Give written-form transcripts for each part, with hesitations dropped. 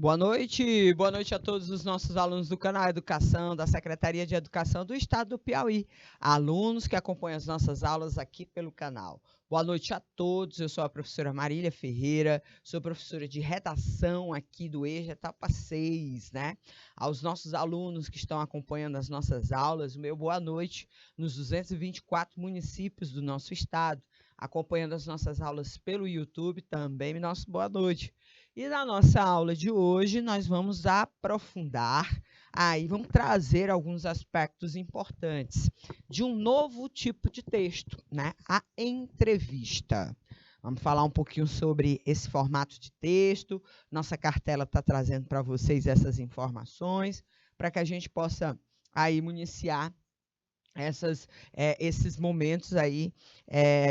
Boa noite a todos os nossos alunos do canal Educação, da Secretaria de Educação do Estado do Piauí, alunos que acompanham as nossas aulas aqui pelo canal. Boa noite a todos, eu sou a professora Marília Ferreira, sou professora de redação aqui do EJA Etapa 6, né? Aos nossos alunos que estão acompanhando as nossas aulas, o meu boa noite nos 224 municípios do nosso estado, acompanhando as nossas aulas pelo YouTube, também nosso boa noite. E na nossa aula de hoje, nós vamos aprofundar, vamos trazer alguns aspectos importantes de um novo tipo de texto, né? A entrevista. Vamos falar um pouquinho sobre esse formato de texto. Nossa cartela está trazendo para vocês essas informações, para que a gente possa aí municiar esses momentos aí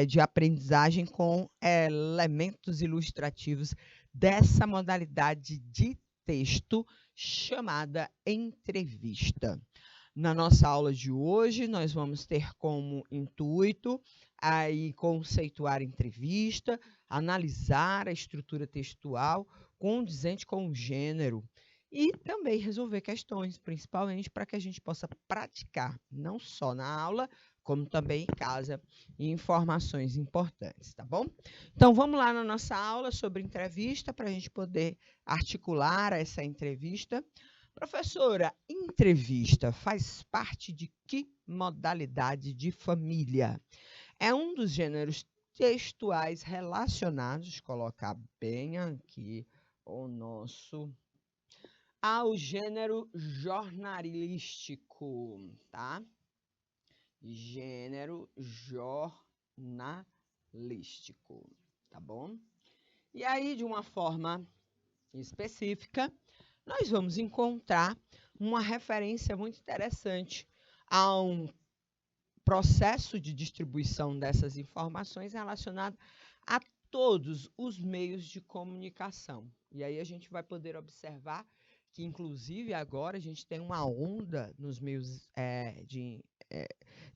de aprendizagem com elementos ilustrativos dessa modalidade de texto chamada entrevista. Na nossa aula de hoje, nós vamos ter como intuito aí conceituar a entrevista, analisar a estrutura textual condizente com o gênero e também resolver questões, principalmente para que a gente possa praticar, não só na aula, como também em casa, informações importantes, tá bom? Então, vamos lá na nossa aula sobre entrevista, para a gente poder articular essa entrevista. Professora, entrevista faz parte de que modalidade de família? É um dos gêneros textuais relacionados, colocar bem aqui o nosso ao gênero jornalístico, tá? Gênero jornalístico, tá bom? E aí, de uma forma específica, nós vamos encontrar uma referência muito interessante a um processo de distribuição dessas informações relacionado a todos os meios de comunicação. E aí a gente vai poder observar que, inclusive, agora a gente tem uma onda nos meios de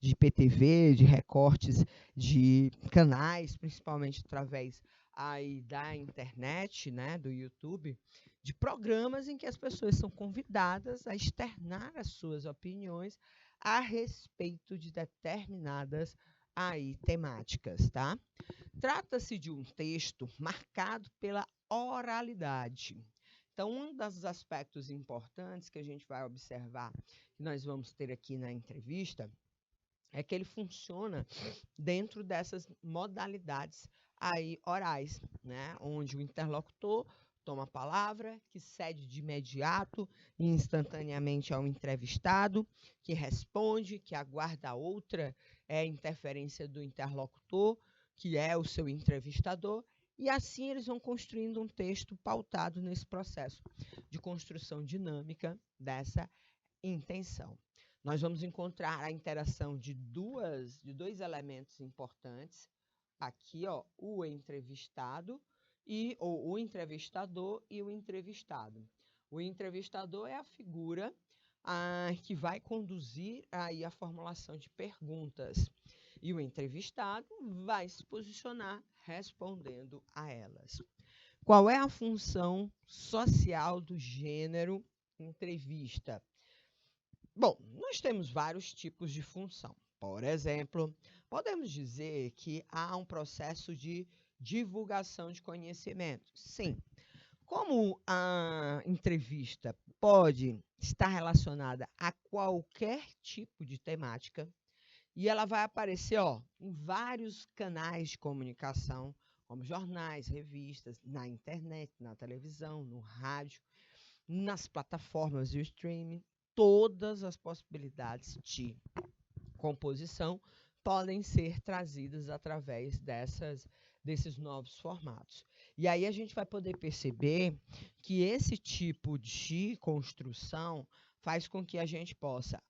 IPTV, de recortes de canais, principalmente através aí da internet, né, do YouTube, de programas em que as pessoas são convidadas a externar as suas opiniões a respeito de determinadas aí temáticas, tá? Trata-se de um texto marcado pela oralidade. Então, um dos aspectos importantes que a gente vai observar, que nós vamos ter aqui na entrevista, é que ele funciona dentro dessas modalidades aí orais, né? Onde o interlocutor toma a palavra, que cede de imediato e instantaneamente ao entrevistado, que responde, que aguarda outra interferência do interlocutor, que é o seu entrevistador, e assim eles vão construindo um texto pautado nesse processo de construção dinâmica dessa intenção. Nós vamos encontrar a interação de dois elementos importantes, aqui, ó, o entrevistado ou o entrevistador e o entrevistado. O entrevistador é a figura que vai conduzir aí a formulação de perguntas e o entrevistado vai se posicionar respondendo a elas. Qual é a função social do gênero entrevista? Bom, nós temos vários tipos de função. Por exemplo, podemos dizer que há um processo de divulgação de conhecimento. Sim. Como a entrevista pode estar relacionada a qualquer tipo de temática, e ela vai aparecer em vários canais de comunicação, como jornais, revistas, na internet, na televisão, no rádio, nas plataformas de streaming, todas as possibilidades de composição podem ser trazidas através desses novos formatos. E aí a gente vai poder perceber que esse tipo de construção faz com que a gente possa,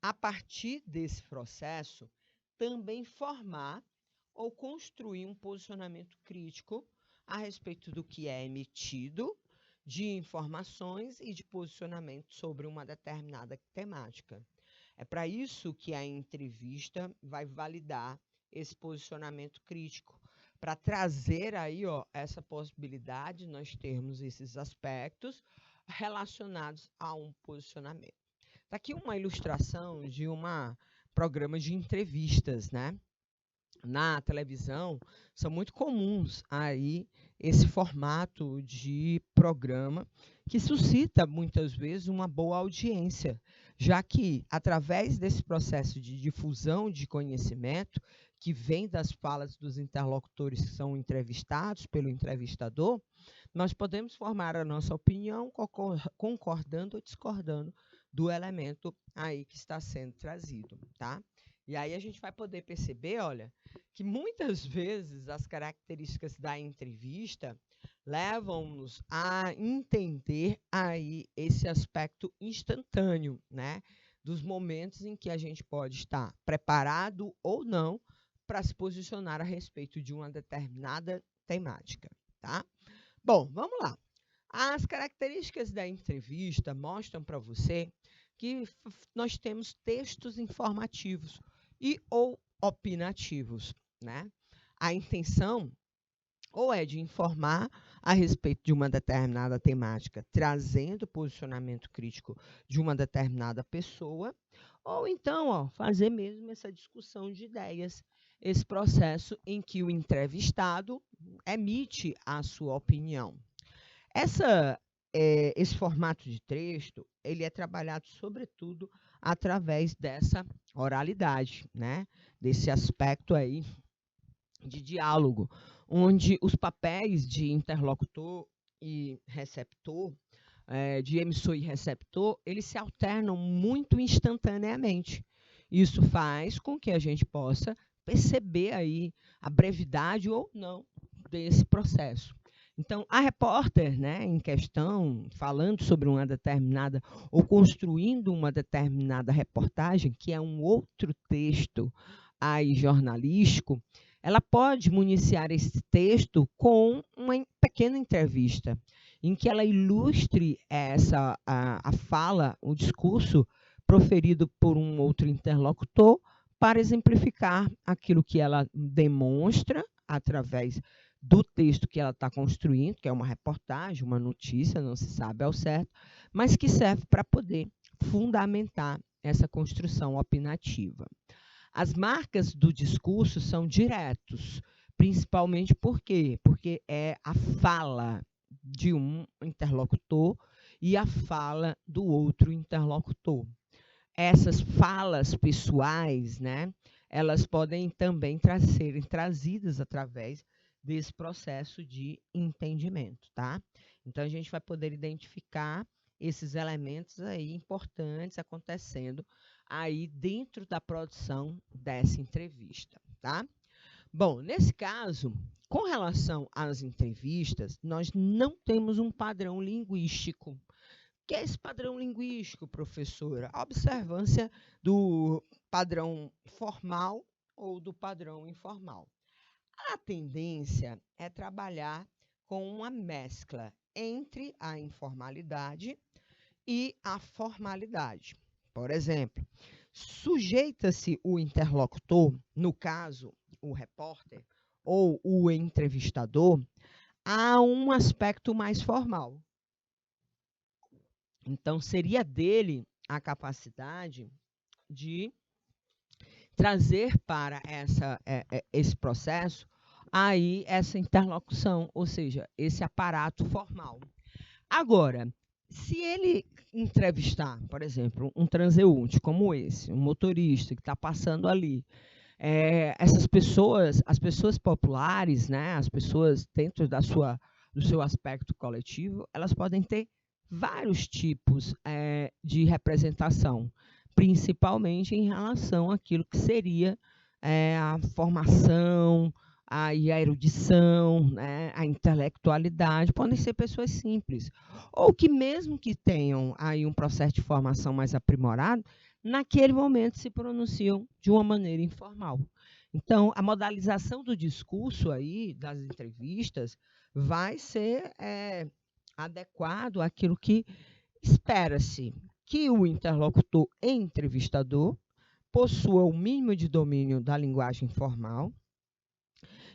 a partir desse processo, também formar ou construir um posicionamento crítico a respeito do que é emitido, de informações e de posicionamento sobre uma determinada temática. É para isso que a entrevista vai validar esse posicionamento crítico, para trazer aí, ó, essa possibilidade, nós termos esses aspectos relacionados a um posicionamento. Está aqui uma ilustração de um programa de entrevistas, né? Na televisão, são muito comuns aí esse formato de programa que suscita muitas vezes uma boa audiência, já que através desse processo de difusão de conhecimento que vem das falas dos interlocutores que são entrevistados pelo entrevistador, nós podemos formar a nossa opinião concordando ou discordando do elemento aí que está sendo trazido, tá? E aí a gente vai poder perceber, olha, que muitas vezes as características da entrevista levam-nos a entender aí esse aspecto instantâneo, né? Dos momentos em que a gente pode estar preparado ou não para se posicionar a respeito de uma determinada temática, tá? Bom, vamos lá. As características da entrevista mostram para você que nós temos textos informativos e ou opinativos, né? A intenção ou é de informar a respeito de uma determinada temática, trazendo o posicionamento crítico de uma determinada pessoa, ou então, ó, fazer mesmo essa discussão de ideias, esse processo em que o entrevistado emite a sua opinião. Esse formato de texto, ele é trabalhado, sobretudo, através dessa oralidade, né? Desse aspecto aí de diálogo, onde os papéis de interlocutor e receptor, de emissor e receptor, eles se alternam muito instantaneamente. Isso faz com que a gente possa perceber aí a brevidade ou não desse processo. Então, a repórter, né, em questão, falando sobre uma determinada, ou construindo uma determinada reportagem, que é um outro texto aí jornalístico, ela pode municiar esse texto com uma pequena entrevista, em que ela ilustre a fala, o discurso proferido por um outro interlocutor, para exemplificar aquilo que ela demonstra através do texto que ela está construindo, que é uma reportagem, uma notícia, não se sabe ao certo, mas que serve para poder fundamentar essa construção opinativa. As marcas do discurso são diretos, principalmente por quê? Porque é a fala de um interlocutor e a fala do outro interlocutor. Essas falas pessoais, né, elas podem também serem trazidas através desse processo de entendimento, tá? Então, a gente vai poder identificar esses elementos aí importantes acontecendo aí dentro da produção dessa entrevista, tá? Bom, nesse caso, com relação às entrevistas, nós não temos um padrão linguístico. O que é esse padrão linguístico, professora? A observância do padrão formal ou do padrão informal. A tendência é trabalhar com uma mescla entre a informalidade e a formalidade. Por exemplo, sujeita-se o interlocutor, no caso, o repórter ou o entrevistador, a um aspecto mais formal. Então, seria dele a capacidade de trazer para esse processo aí essa interlocução, ou seja, esse aparato formal. Agora, se ele entrevistar, por exemplo, um transeunte como esse, um motorista que está passando ali, essas pessoas, as pessoas populares, né, as pessoas dentro do seu aspecto coletivo, elas podem ter vários tipos de representação, principalmente em relação àquilo que seria a formação, a erudição, né, a intelectualidade. Podem ser pessoas simples, ou que mesmo que tenham aí um processo de formação mais aprimorado, naquele momento se pronunciam de uma maneira informal. Então, a modalização do discurso aí, das entrevistas, vai ser adequado àquilo que espera-se que o interlocutor entrevistador possua o mínimo de domínio da linguagem formal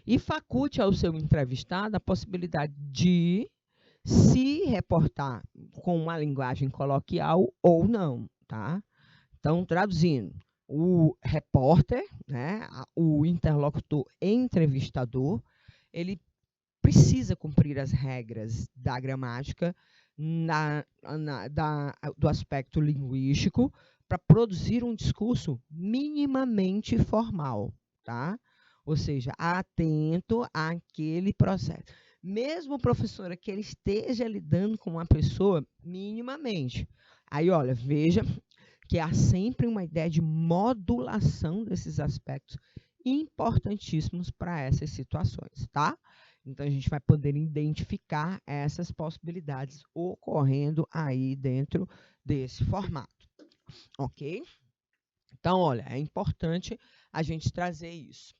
e faculte ao seu entrevistado a possibilidade de se reportar com uma linguagem coloquial ou não, tá? Então, traduzindo, o repórter, né, o interlocutor entrevistador, ele precisa cumprir as regras da gramática, do aspecto linguístico, para produzir um discurso minimamente formal, tá? Ou seja, atento àquele processo. Mesmo, professora, que ele esteja lidando com uma pessoa minimamente. Aí, olha, veja que há sempre uma ideia de modulação desses aspectos importantíssimos para essas situações, tá? Então, a gente vai poder identificar essas possibilidades ocorrendo aí dentro desse formato, ok? Então, olha, é importante a gente trazer isso.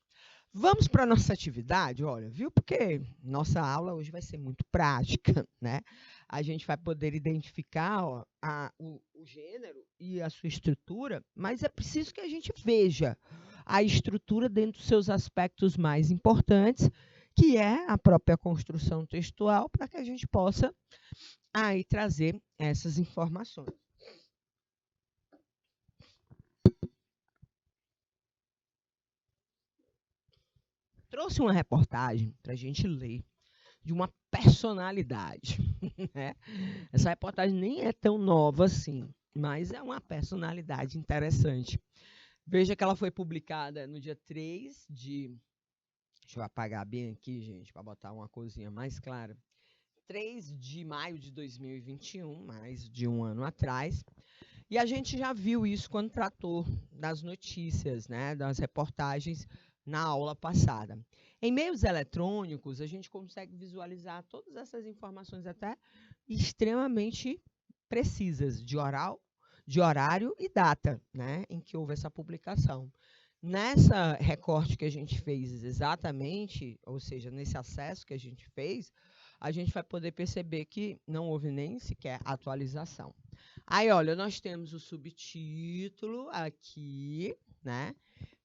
Vamos para a nossa atividade, olha, viu? Porque nossa aula hoje vai ser muito prática, né? A gente vai poder identificar ó, o gênero e a sua estrutura, mas é preciso que a gente veja a estrutura dentro dos seus aspectos mais importantes, que é a própria construção textual, para que a gente possa aí trazer essas informações. Trouxe uma reportagem para a gente ler de uma personalidade. Né? Essa reportagem nem é tão nova assim, mas é uma personalidade interessante. Veja que ela foi publicada no dia 3 de... Deixa eu apagar bem aqui, gente, para botar uma coisinha mais clara. 3 de maio de 2021, mais de um ano atrás. E a gente já viu isso quando tratou das notícias, né, das reportagens na aula passada. Em meios eletrônicos, a gente consegue visualizar todas essas informações até extremamente precisas, de horário e data, né, em que houve essa publicação. Nessa recorte que a gente fez exatamente, ou seja, nesse acesso que a gente fez, a gente vai poder perceber que não houve nem sequer atualização. Aí, olha, nós temos o subtítulo aqui, né?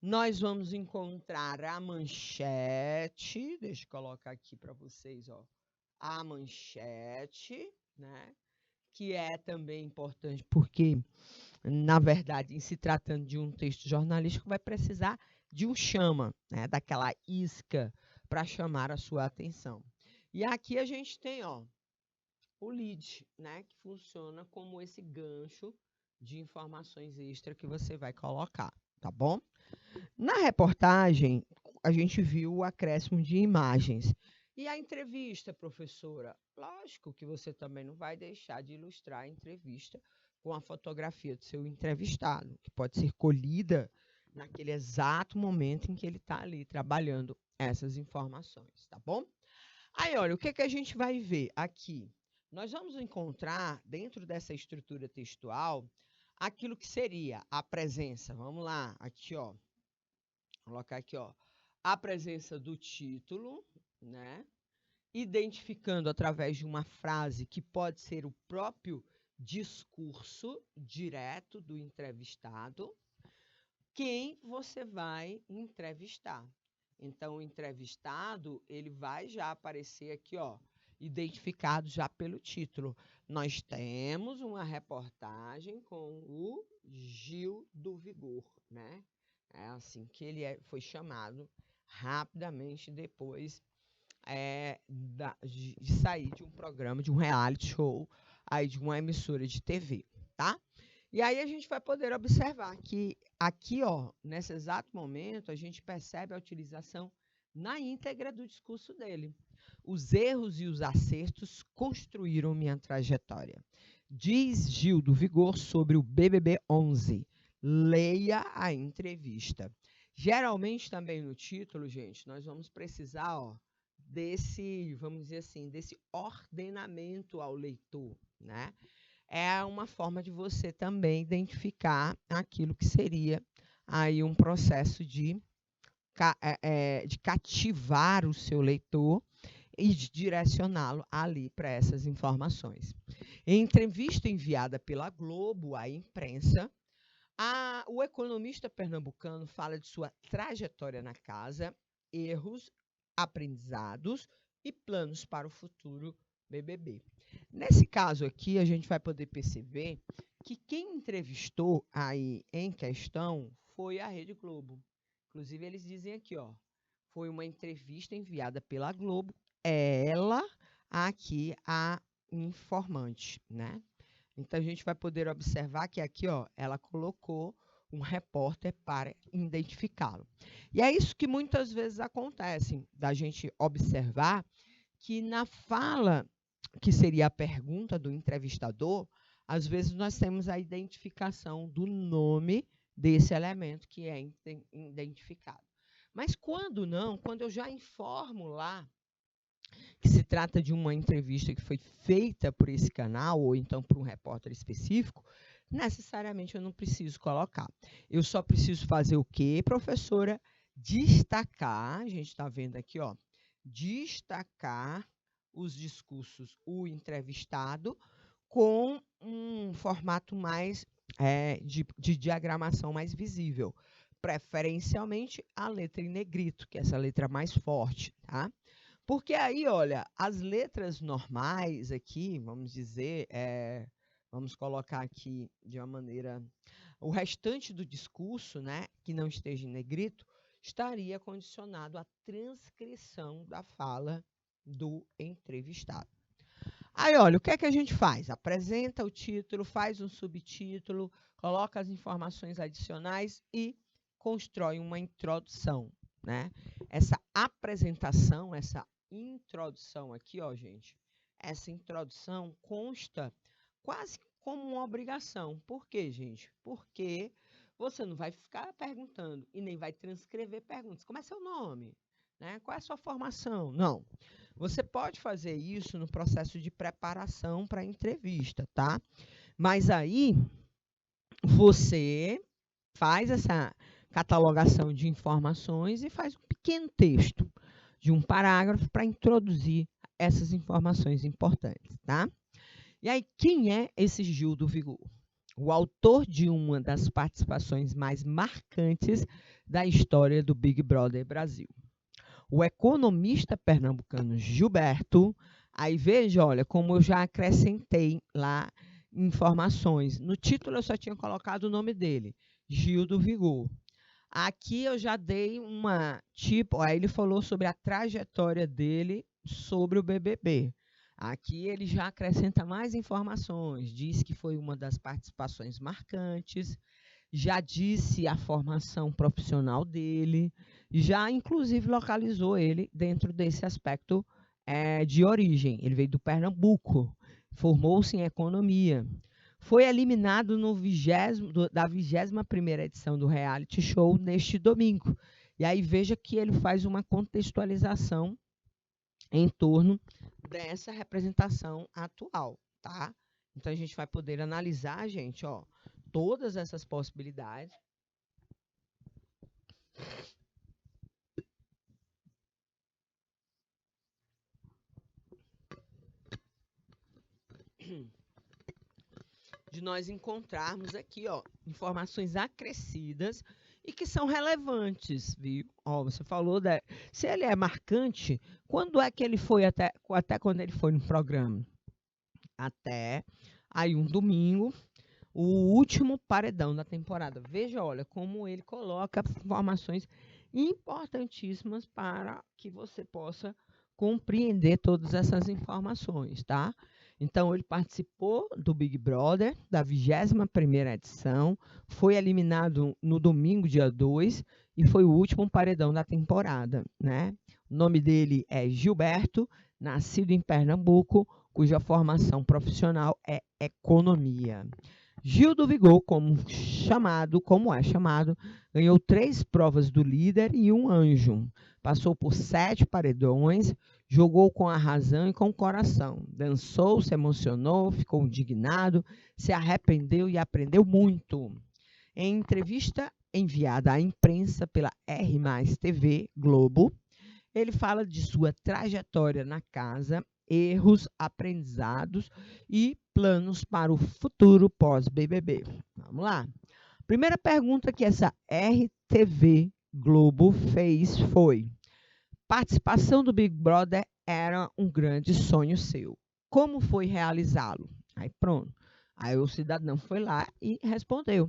Nós vamos encontrar a manchete, deixa eu colocar aqui para vocês, ó, a manchete, né? Que é também importante porque, na verdade, em se tratando de um texto jornalístico, vai precisar de um chama, né? Daquela isca para chamar a sua atenção. E aqui a gente tem, ó, o lead, né, que funciona como esse gancho de informações extra que você vai colocar, tá bom? Na reportagem, a gente viu o acréscimo de imagens. E a entrevista, professora? Lógico que você também não vai deixar de ilustrar a entrevista com a fotografia do seu entrevistado, que pode ser colhida naquele exato momento em que ele está ali trabalhando essas informações, tá bom? Aí, olha, o que, que a gente vai ver aqui? Nós vamos encontrar, dentro dessa estrutura textual, aquilo que seria a presença. Vamos lá, aqui, ó. Vou colocar aqui, ó. A presença do título, né? Identificando através de uma frase que pode ser o próprio discurso direto do entrevistado, quem você vai entrevistar. Então, o entrevistado, ele vai já aparecer aqui, ó, identificado já pelo título. Nós temos uma reportagem com o Gil do Vigor, né? É assim que ele foi chamado rapidamente depois de sair de um programa, de um reality show, aí de uma emissora de TV, tá? E aí a gente vai poder observar que aqui, ó, nesse exato momento, a gente percebe a utilização na íntegra do discurso dele. Os erros e os acertos construíram minha trajetória. Diz Gil do Vigor sobre o BBB 11. Leia a entrevista. Geralmente também no título, gente, nós vamos precisar, ó, desse, vamos dizer assim, desse ordenamento ao leitor, né? É uma forma de você também identificar aquilo que seria aí um processo de cativar o seu leitor e de direcioná-lo ali para essas informações. Em entrevista enviada pela Globo à imprensa, o economista pernambucano fala de sua trajetória na casa, erros, aprendizados e planos para o futuro BBB. Nesse caso aqui, a gente vai poder perceber que quem entrevistou aí em questão foi a Rede Globo. Inclusive, eles dizem aqui, ó, foi uma entrevista enviada pela Globo, ela aqui a informante, né? Então, a gente vai poder observar que aqui, ó, ela colocou um repórter para identificá-lo. E é isso que muitas vezes acontece, da gente observar que na fala, que seria a pergunta do entrevistador, às vezes nós temos a identificação do nome desse elemento que é identificado. Mas quando não, quando eu já informo lá que se trata de uma entrevista que foi feita por esse canal, ou então por um repórter específico, necessariamente eu não preciso colocar. Eu só preciso fazer o quê, professora? Destacar, a gente está vendo aqui, ó, destacar os discursos, o entrevistado, com um formato mais de diagramação mais visível. Preferencialmente a letra em negrito, que é essa letra mais forte, tá? Porque aí, olha, as letras normais aqui, vamos dizer, vamos colocar aqui de uma maneira, o restante do discurso, né, que não esteja em negrito, estaria condicionado à transcrição da fala do entrevistado. Aí, olha, o que é que a gente faz? Apresenta o título, faz um subtítulo, coloca as informações adicionais e constrói uma introdução, né? Essa apresentação, essa introdução aqui, ó, gente, essa introdução consta quase como uma obrigação. Por quê, gente? Porque você não vai ficar perguntando e nem vai transcrever perguntas. Como é seu nome? Né? Qual é a sua formação? Não. Você pode fazer isso no processo de preparação para a entrevista, tá? Mas aí você faz essa catalogação de informações e faz um pequeno texto de um parágrafo para introduzir essas informações importantes, tá? E aí, quem é esse Gil do Vigor? O autor de uma das participações mais marcantes da história do Big Brother Brasil. O economista pernambucano Gilberto, aí veja, olha, como eu já acrescentei lá informações. No título eu só tinha colocado o nome dele, Gil do Vigor. Aqui eu já dei uma aí ele falou sobre a trajetória dele sobre o BBB. Aqui ele já acrescenta mais informações, diz que foi uma das participações marcantes, já disse a formação profissional dele, já inclusive localizou ele dentro desse aspecto de origem. Ele veio do Pernambuco, formou-se em economia. Foi eliminado da 21ª edição do reality show neste domingo. E aí veja que ele faz uma contextualização em torno dessa representação atual, tá? Então a gente vai poder analisar, gente, ó, todas essas possibilidades. De nós encontrarmos aqui, ó, informações acrescidas e que são relevantes, viu? Ó, você falou se ele é marcante, quando é que ele foi até quando ele foi no programa? Até aí um domingo, o último paredão da temporada. Veja, olha, como ele coloca informações importantíssimas para que você possa compreender todas essas informações, tá? Então, ele participou do Big Brother, da 21ª edição, foi eliminado no domingo, dia 2, e foi o último paredão da temporada, né? O nome dele é Gilberto, nascido em Pernambuco, cuja formação profissional é economia. Gil do Vigor, como é chamado, ganhou 3 provas do líder e um anjo. Passou por 7 paredões, jogou com a razão e com o coração. Dançou, se emocionou, ficou indignado, se arrependeu e aprendeu muito. Em entrevista enviada à imprensa pela R+TV Globo, ele fala de sua trajetória na casa, erros, aprendizados e planos para o futuro pós-BBB. Vamos lá. Primeira pergunta que essa RTV Globo fez foi: participação do Big Brother era um grande sonho seu. Como foi realizá-lo? Aí pronto. Aí o cidadão foi lá e respondeu.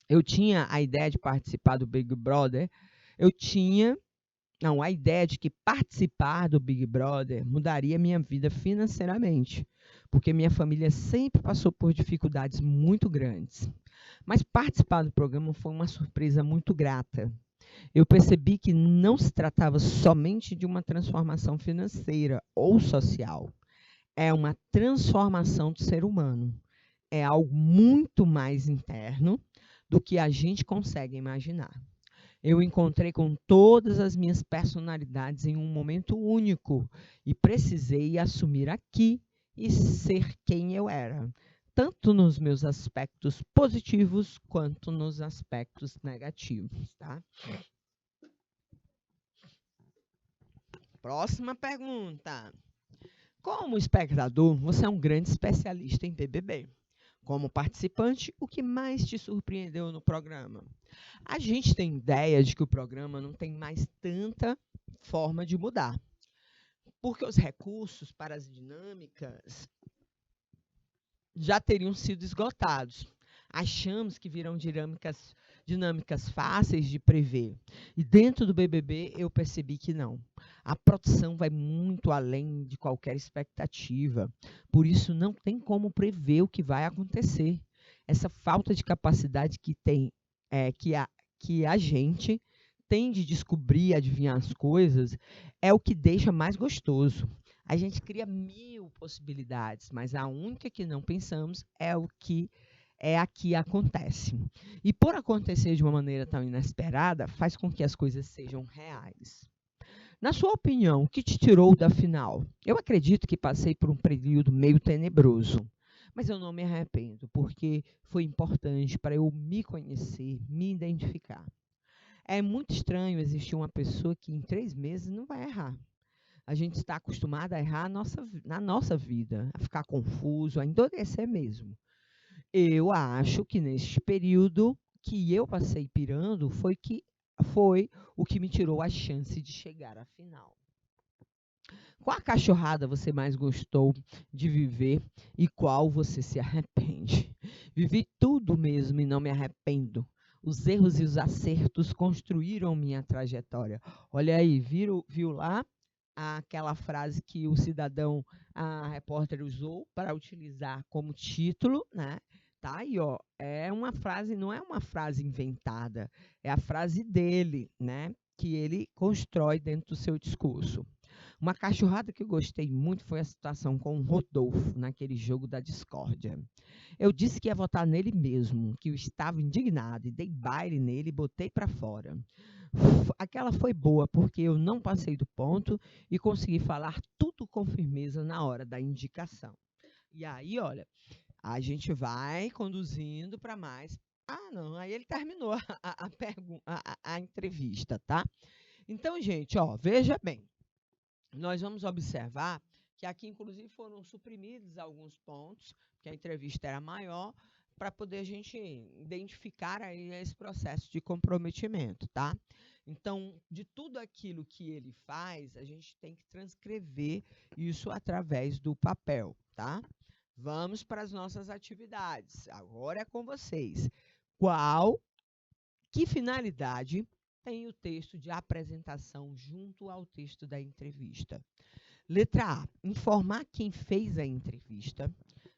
Eu tinha a ideia de participar do Big Brother, eu tinha, não, a ideia de que participar do Big Brother mudaria minha vida financeiramente, porque minha família sempre passou por dificuldades muito grandes. Mas participar do programa foi uma surpresa muito grata. Eu percebi que não se tratava somente de uma transformação financeira ou social, é uma transformação do ser humano. É algo muito mais interno do que a gente consegue imaginar. Eu encontrei com todas as minhas personalidades em um momento único e precisei assumir aqui e ser quem eu era, tanto nos meus aspectos positivos quanto nos aspectos negativos, tá? Próxima pergunta. Como espectador, você é um grande especialista em BBB. Como participante, o que mais te surpreendeu no programa? A gente tem ideia de que o programa não tem mais tanta forma de mudar, porque os recursos para as dinâmicas já teriam sido esgotados. Achamos que virão dinâmicas fáceis de prever. E dentro do BBB eu percebi que não. A produção vai muito além de qualquer expectativa. Por isso não tem como prever o que vai acontecer. Essa falta de capacidade que tem que a gente tem de descobrir, adivinhar as coisas, é o que deixa mais gostoso. A gente cria 1000 possibilidades, mas a única que não pensamos é o que é a que acontece. E por acontecer de uma maneira tão inesperada, faz com que as coisas sejam reais. Na sua opinião, o que te tirou da final? Eu acredito que passei por um período meio tenebroso, mas eu não me arrependo, porque foi importante para eu me conhecer, me identificar. É muito estranho existir uma pessoa que em 3 meses não vai errar. A gente está acostumado a errar na nossa vida, a ficar confuso, a endurecer mesmo. Eu acho que neste período que eu passei pirando foi o que me tirou a chance de chegar à final. Qual a cachorrada você mais gostou de viver e qual você se arrepende? Vivi tudo mesmo e não me arrependo. Os erros e os acertos construíram minha trajetória. Olha aí, viu lá aquela frase que o cidadão, a repórter usou para utilizar como título, né? Tá aí, ó. É uma frase, não é uma frase inventada, é a frase dele, né? Que ele constrói dentro do seu discurso. Uma cachorrada que eu gostei muito foi a situação com o Rodolfo, naquele jogo da discórdia. Eu disse que ia votar nele mesmo, que eu estava indignado e dei baile nele e botei para fora. Aquela foi boa, porque eu não passei do ponto e consegui falar tudo com firmeza na hora da indicação. E aí, olha, a gente vai conduzindo para mais. Ah, não, aí ele terminou a entrevista, tá? Então, gente, ó, veja bem, nós vamos observar que aqui, inclusive, foram suprimidos alguns pontos, que a entrevista era maior, para poder a gente identificar aí esse processo de comprometimento, tá? Então, de tudo aquilo que ele faz, a gente tem que transcrever isso através do papel, tá? Vamos para as nossas atividades. Agora é com vocês. Que finalidade tem o texto de apresentação junto ao texto da entrevista? Letra A, informar quem fez a entrevista.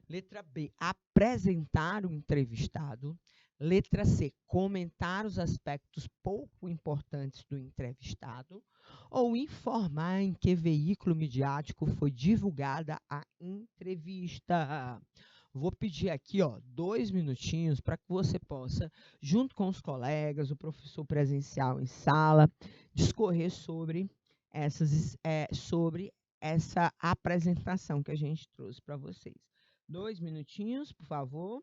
Letra B, apresentar o entrevistado. Letra C, comentar os aspectos pouco importantes do entrevistado. Ou informar em que veículo midiático foi divulgada a entrevista. Vou pedir aqui, ó, 2 minutinhos para que você possa, junto com os colegas, o professor presencial em sala, discorrer sobre essa apresentação que a gente trouxe para vocês. 2 minutinhos, por favor.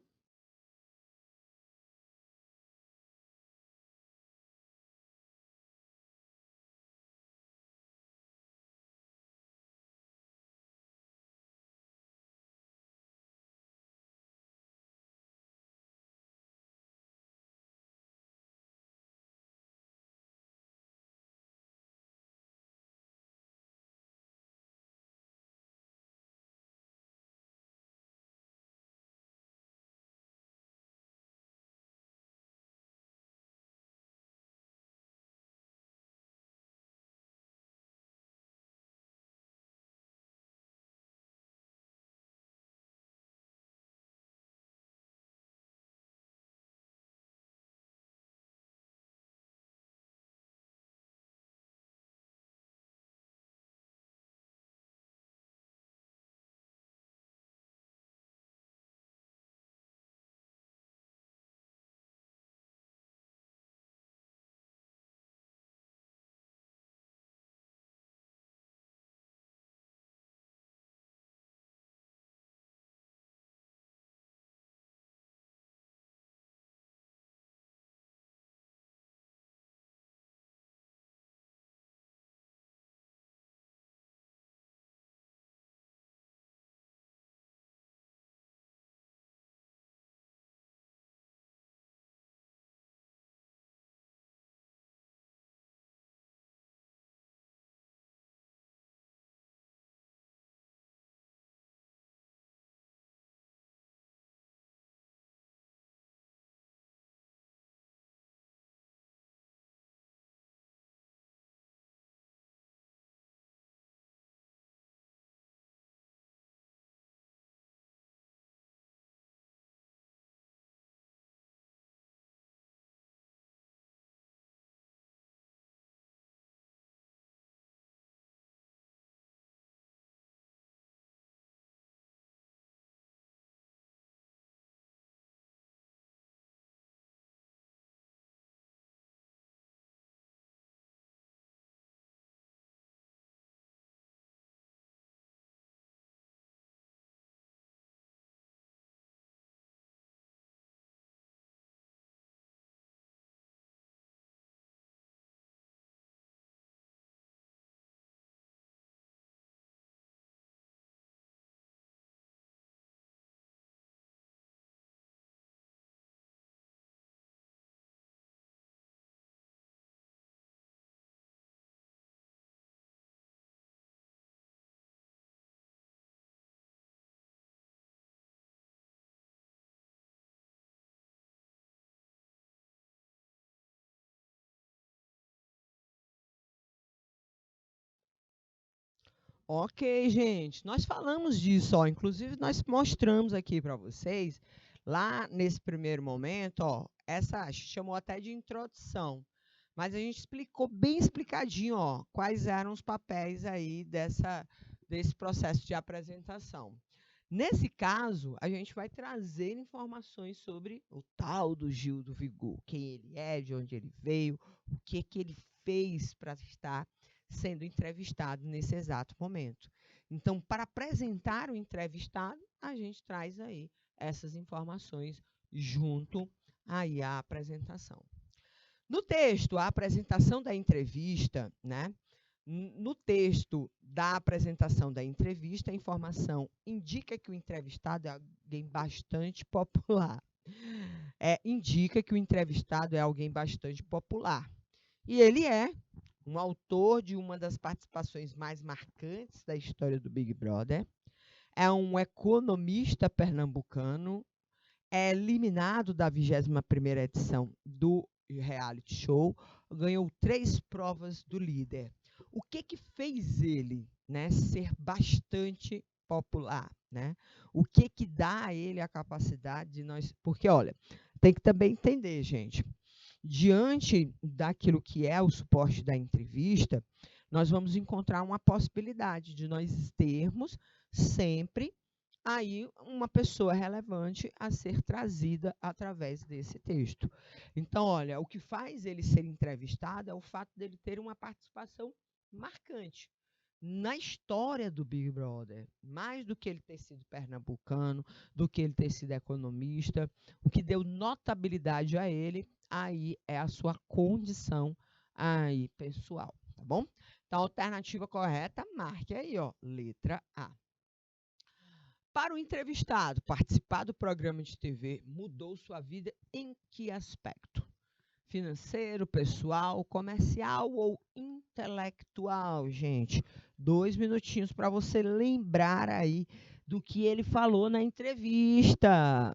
Ok, gente, nós falamos disso, ó, inclusive nós mostramos aqui para vocês, lá nesse primeiro momento, ó, essa a gente chamou até de introdução, mas a gente explicou bem explicadinho, ó, quais eram os papéis aí desse processo de apresentação. Nesse caso, a gente vai trazer informações sobre o tal do Gil do Vigor, quem ele é, de onde ele veio, o que ele fez para estar sendo entrevistado nesse exato momento. Então, para apresentar o entrevistado, a gente traz aí essas informações junto aí à apresentação. No texto, a apresentação da entrevista, né? No texto da apresentação da entrevista, a informação indica que o entrevistado é alguém bastante popular. Indica que o entrevistado é alguém bastante popular. E ele é um autor de uma das participações mais marcantes da história do Big Brother, é um economista pernambucano, é eliminado da 21ª edição do reality show, ganhou 3 provas do líder. O que fez ele, né, ser bastante popular, né? O que dá a ele a capacidade de nós... Porque, olha, tem que também entender, gente, diante daquilo que é o suporte da entrevista, nós vamos encontrar uma possibilidade de nós termos sempre aí uma pessoa relevante a ser trazida através desse texto. Então, olha, o que faz ele ser entrevistado é o fato dele ter uma participação marcante na história do Big Brother, mais do que ele ter sido pernambucano, do que ele ter sido economista, o que deu notabilidade a ele, aí é a sua condição aí pessoal, tá bom? Então, a alternativa correta, marque aí, ó, letra A. Para o entrevistado, participar do programa de TV mudou sua vida em que aspecto? Financeiro, pessoal, comercial ou intelectual, gente? 2 minutinhos para você lembrar aí do que ele falou na entrevista.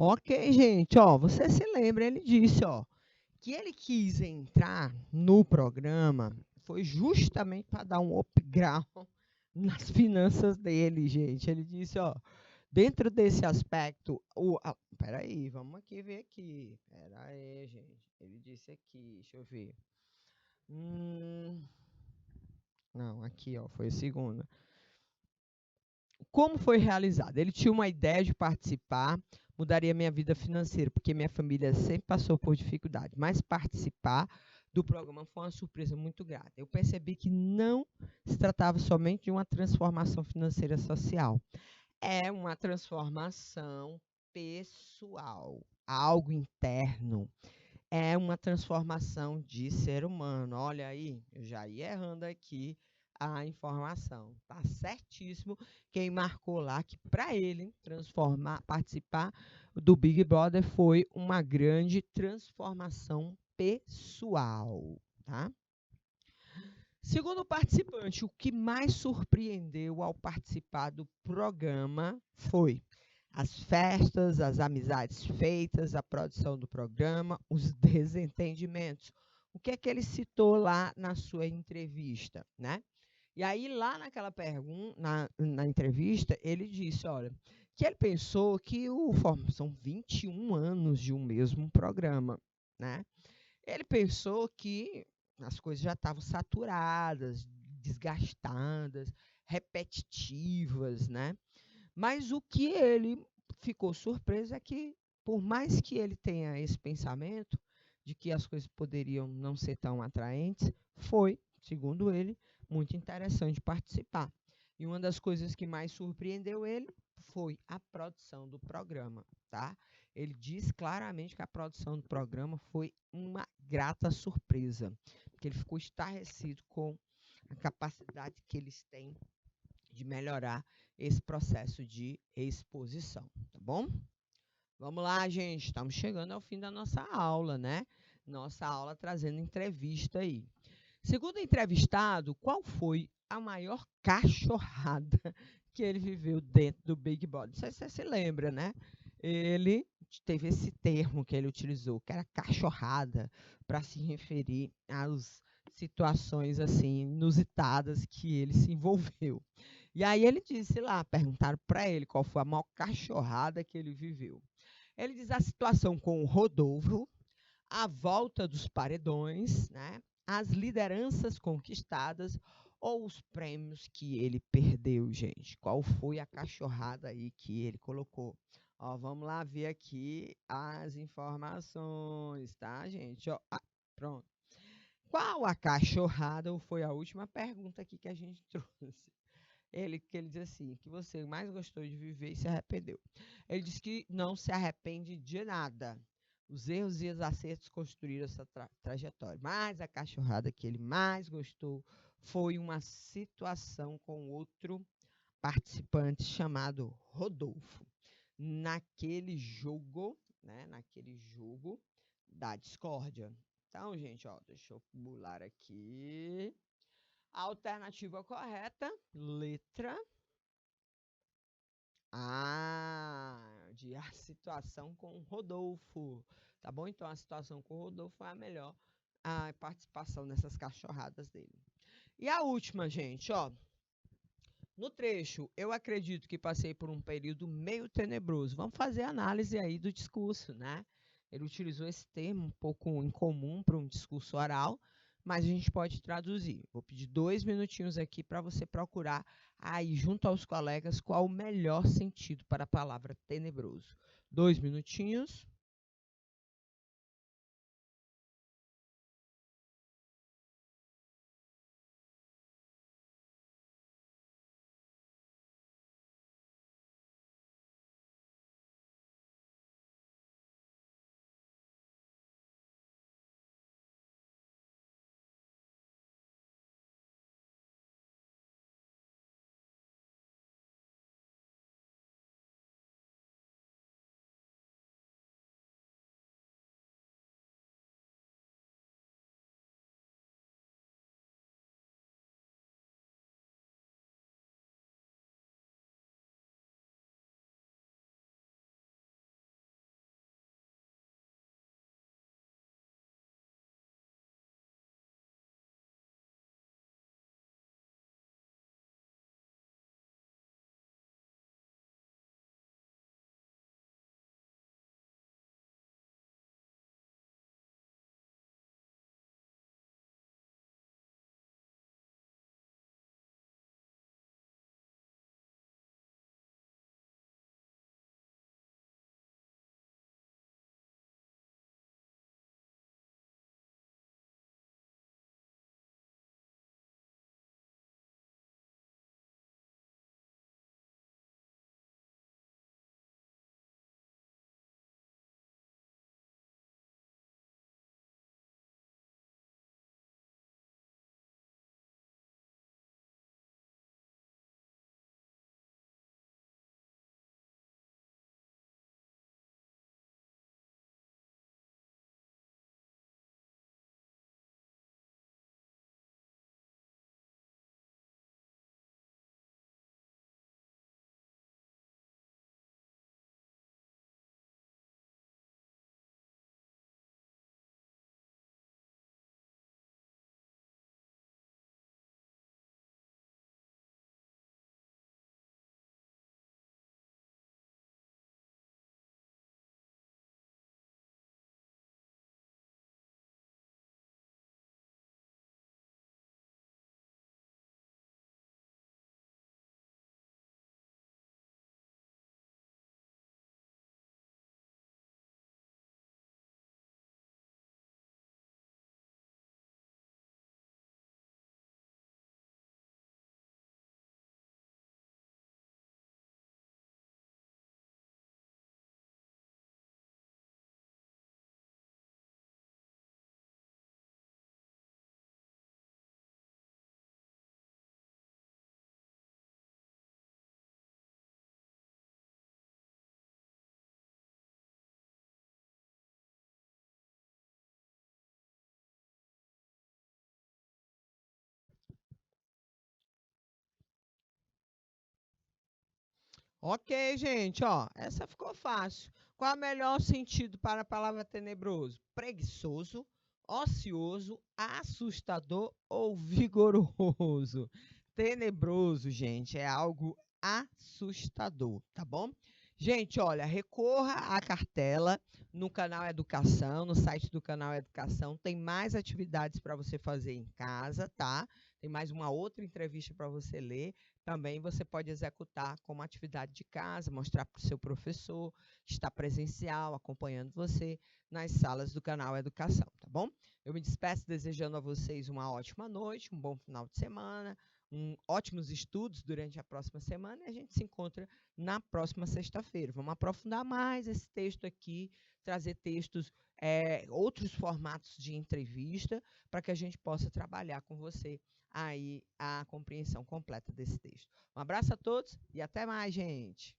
Ok, gente, ó, você se lembra, ele disse, ó, que ele quis entrar no programa foi justamente para dar um upgrade nas finanças dele, gente. Ele disse, ó, dentro desse aspecto, peraí, vamos aqui ver aqui. Peraí, gente. Ele disse aqui, deixa eu ver. Não, aqui, ó, foi a segunda. Como foi realizado? Ele tinha uma ideia de participar, mudaria minha vida financeira, porque minha família sempre passou por dificuldade, mas participar do programa foi uma surpresa muito grata. Eu percebi que não se tratava somente de uma transformação financeira social, é uma transformação pessoal, algo interno, é uma transformação de ser humano. Olha aí, eu já ia errando aqui a informação. Tá certíssimo quem marcou lá que para ele transformar, participar do Big Brother foi uma grande transformação pessoal, tá? Segundo o participante, o que mais surpreendeu ao participar do programa foi as festas, as amizades feitas, a produção do programa, os desentendimentos. O que é que ele citou lá na sua entrevista, né? E aí, lá naquela pergunta, na entrevista, ele disse, olha, que ele pensou que são 21 anos de um mesmo programa, né? Ele pensou que as coisas já estavam saturadas, desgastadas, repetitivas, né? Mas o que ele ficou surpreso é que, por mais que ele tenha esse pensamento de que as coisas poderiam não ser tão atraentes, foi, segundo ele, muito interessante participar. E uma das coisas que mais surpreendeu ele foi a produção do programa, tá? Ele diz claramente que a produção do programa foi uma grata surpresa, porque ele ficou estarrecido com a capacidade que eles têm de melhorar esse processo de exposição, tá bom? Vamos lá, gente, estamos chegando ao fim da nossa aula, né? Nossa aula trazendo entrevista aí. Segundo o entrevistado, qual foi a maior cachorrada que ele viveu dentro do Big Brother? Não sei se você se lembra, né? Ele teve esse termo que ele utilizou, que era cachorrada, para se referir às situações assim inusitadas que ele se envolveu. E aí ele disse lá, perguntaram para ele qual foi a maior cachorrada que ele viveu. Ele diz a situação com o Rodolfo, a volta dos paredões, né? As lideranças conquistadas ou os prêmios que ele perdeu, gente. Qual foi a cachorrada aí que ele colocou? Ó, vamos lá ver aqui as informações, tá, gente? Ó, pronto. Qual a cachorrada, ou foi a última pergunta aqui que a gente trouxe? Que ele diz assim, que você mais gostou de viver e se arrependeu. Ele diz que não se arrepende de nada. Os erros e os acertos construíram essa trajetória. Mas a cachorrada que ele mais gostou foi uma situação com outro participante chamado Rodolfo. Naquele jogo, né? Naquele jogo da discórdia. Então, gente, ó, deixa eu pular aqui. A alternativa correta, letra A, de a situação com o Rodolfo. Tá bom? Então, a situação com o Rodolfo é a melhor a participação nessas cachorradas dele. E a última, gente, ó. No trecho, eu acredito que passei por um período meio tenebroso. Vamos fazer a análise aí do discurso, né? Ele utilizou esse termo um pouco incomum para um discurso oral, mas a gente pode traduzir. Vou pedir 2 minutinhos aqui para você procurar aí, junto aos colegas, qual o melhor sentido para a palavra tenebroso. 2 minutinhos. Ok, gente, ó, essa ficou fácil. Qual é o melhor sentido para a palavra tenebroso? Preguiçoso, ocioso, assustador ou vigoroso? Tenebroso, gente, é algo assustador, tá bom? Gente, olha, recorra à cartela no canal Educação, no site do canal Educação, tem mais atividades para você fazer em casa, tá? Tem mais uma outra entrevista para você ler. Também você pode executar como atividade de casa, mostrar para o seu professor, estar presencial, acompanhando você nas salas do canal Educação, tá bom? Eu me despeço desejando a vocês uma ótima noite, um bom final de semana, ótimos estudos durante a próxima semana e a gente se encontra na próxima sexta-feira. Vamos aprofundar mais esse texto aqui, trazer textos, outros formatos de entrevista, para que a gente possa trabalhar com você aí a compreensão completa desse texto. Um abraço a todos e até mais, gente!